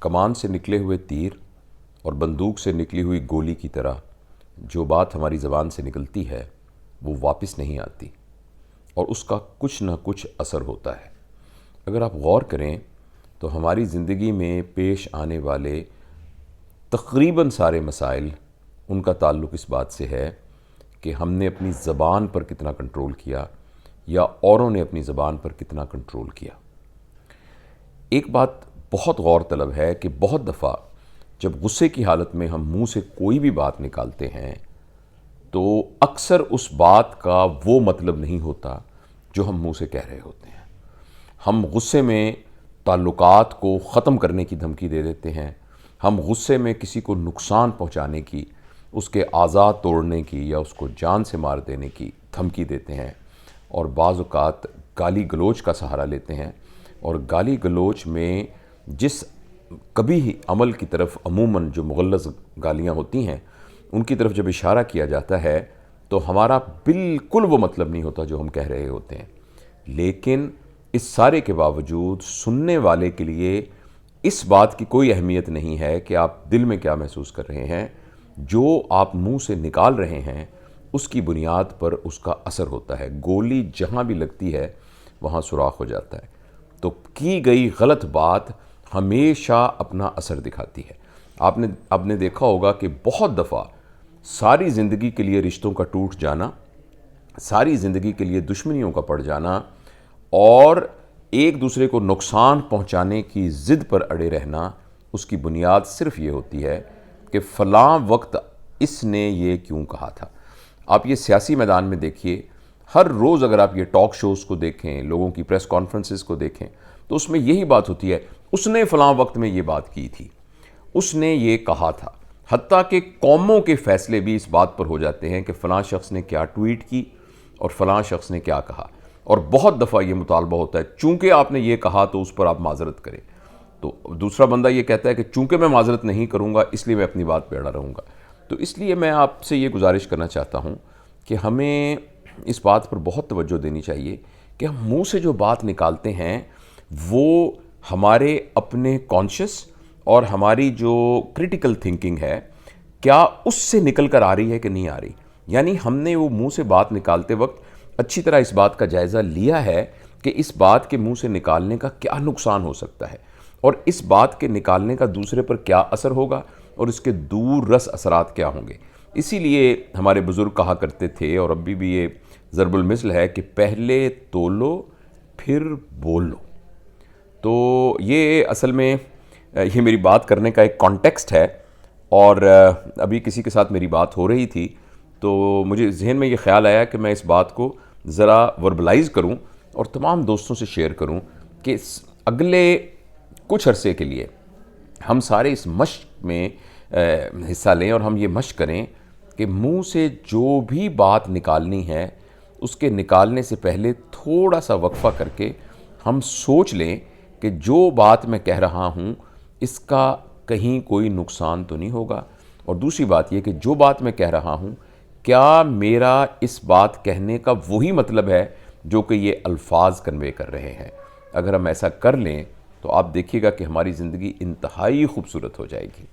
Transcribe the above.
کمان سے نکلے ہوئے تیر اور بندوق سے نکلی ہوئی گولی کی طرح جو بات ہماری زبان سے نکلتی ہے وہ واپس نہیں آتی اور اس کا کچھ نہ کچھ اثر ہوتا ہے۔ اگر آپ غور کریں تو ہماری زندگی میں پیش آنے والے تقریباً سارے مسائل، ان کا تعلق اس بات سے ہے کہ ہم نے اپنی زبان پر کتنا کنٹرول کیا یا اوروں نے اپنی زبان پر کتنا کنٹرول کیا۔ ایک بات بہت غور طلب ہے کہ بہت دفعہ جب غصے کی حالت میں ہم منہ سے کوئی بھی بات نکالتے ہیں تو اکثر اس بات کا وہ مطلب نہیں ہوتا جو ہم منہ سے کہہ رہے ہوتے ہیں۔ ہم غصے میں تعلقات کو ختم کرنے کی دھمکی دے دیتے ہیں، ہم غصے میں کسی کو نقصان پہنچانے کی، اس کے اعضاء توڑنے کی یا اس کو جان سے مار دینے کی دھمکی دیتے ہیں، اور بعض اوقات گالی گلوچ کا سہارا لیتے ہیں، اور گالی گلوچ میں جس قبیح عمل کی طرف عموماً جو مغلظ گالیاں ہوتی ہیں ان کی طرف جب اشارہ کیا جاتا ہے تو ہمارا بالکل وہ مطلب نہیں ہوتا جو ہم کہہ رہے ہوتے ہیں، لیکن اس سارے کے باوجود سننے والے کے لیے اس بات کی کوئی اہمیت نہیں ہے کہ آپ دل میں کیا محسوس کر رہے ہیں، جو آپ منہ سے نکال رہے ہیں اس کی بنیاد پر اس کا اثر ہوتا ہے۔ گولی جہاں بھی لگتی ہے وہاں سوراخ ہو جاتا ہے، تو کی گئی غلط بات ہمیشہ اپنا اثر دکھاتی ہے۔ آپ نے دیکھا ہوگا کہ بہت دفعہ ساری زندگی کے لیے رشتوں کا ٹوٹ جانا، ساری زندگی کے لیے دشمنیوں کا پڑ جانا اور ایک دوسرے کو نقصان پہنچانے کی ضد پر اڑے رہنا، اس کی بنیاد صرف یہ ہوتی ہے کہ فلاں وقت اس نے یہ کیوں کہا تھا۔ آپ یہ سیاسی میدان میں دیکھیے، ہر روز اگر آپ یہ ٹاک شوز کو دیکھیں، لوگوں کی پریس کانفرنسز کو دیکھیں تو اس میں یہی بات ہوتی ہے، اس نے فلاں وقت میں یہ بات کی تھی، اس نے یہ کہا تھا۔ حتیٰ کہ قوموں کے فیصلے بھی اس بات پر ہو جاتے ہیں کہ فلاں شخص نے کیا ٹویٹ کی اور فلاں شخص نے کیا کہا، اور بہت دفعہ یہ مطالبہ ہوتا ہے چونکہ آپ نے یہ کہا تو اس پر آپ معذرت کریں، تو دوسرا بندہ یہ کہتا ہے کہ چونکہ میں معذرت نہیں کروں گا اس لیے میں اپنی بات پہ اڑا رہوں گا۔ تو اس لیے میں آپ سے یہ گزارش کرنا چاہتا ہوں کہ ہمیں اس بات پر بہت توجہ دینی چاہیے کہ ہم منہ سے جو بات نکالتے ہیں وہ ہمارے اپنے کانشس اور ہماری جو کریٹیکل تھنکنگ ہے کیا اس سے نکل کر آ رہی ہے کہ نہیں آ رہی، یعنی ہم نے وہ منہ سے بات نکالتے وقت اچھی طرح اس بات کا جائزہ لیا ہے کہ اس بات کے منہ سے نکالنے کا کیا نقصان ہو سکتا ہے اور اس بات کے نکالنے کا دوسرے پر کیا اثر ہوگا اور اس کے دور رس اثرات کیا ہوں گے۔ اسی لیے ہمارے بزرگ کہا کرتے تھے اور ابھی بھی یہ ضرب المثل ہے کہ پہلے تولو پھر بولو۔ تو یہ اصل میں یہ میری بات کرنے کا ایک کانٹیکسٹ ہے، اور ابھی کسی کے ساتھ میری بات ہو رہی تھی تو مجھے ذہن میں یہ خیال آیا کہ میں اس بات کو ذرا وربلائز کروں اور تمام دوستوں سے شیئر کروں کہ اگلے کچھ عرصے کے لیے ہم سارے اس مشق میں حصہ لیں اور ہم یہ مشق کریں کہ منہ سے جو بھی بات نکالنی ہے اس کے نکالنے سے پہلے تھوڑا سا وقفہ کر کے ہم سوچ لیں کہ جو بات میں کہہ رہا ہوں اس کا کہیں کوئی نقصان تو نہیں ہوگا، اور دوسری بات یہ کہ جو بات میں کہہ رہا ہوں کیا میرا اس بات کہنے کا وہی مطلب ہے جو کہ یہ الفاظ کنوے کر رہے ہیں۔ اگر ہم ایسا کر لیں تو آپ دیکھیے گا کہ ہماری زندگی انتہائی خوبصورت ہو جائے گی۔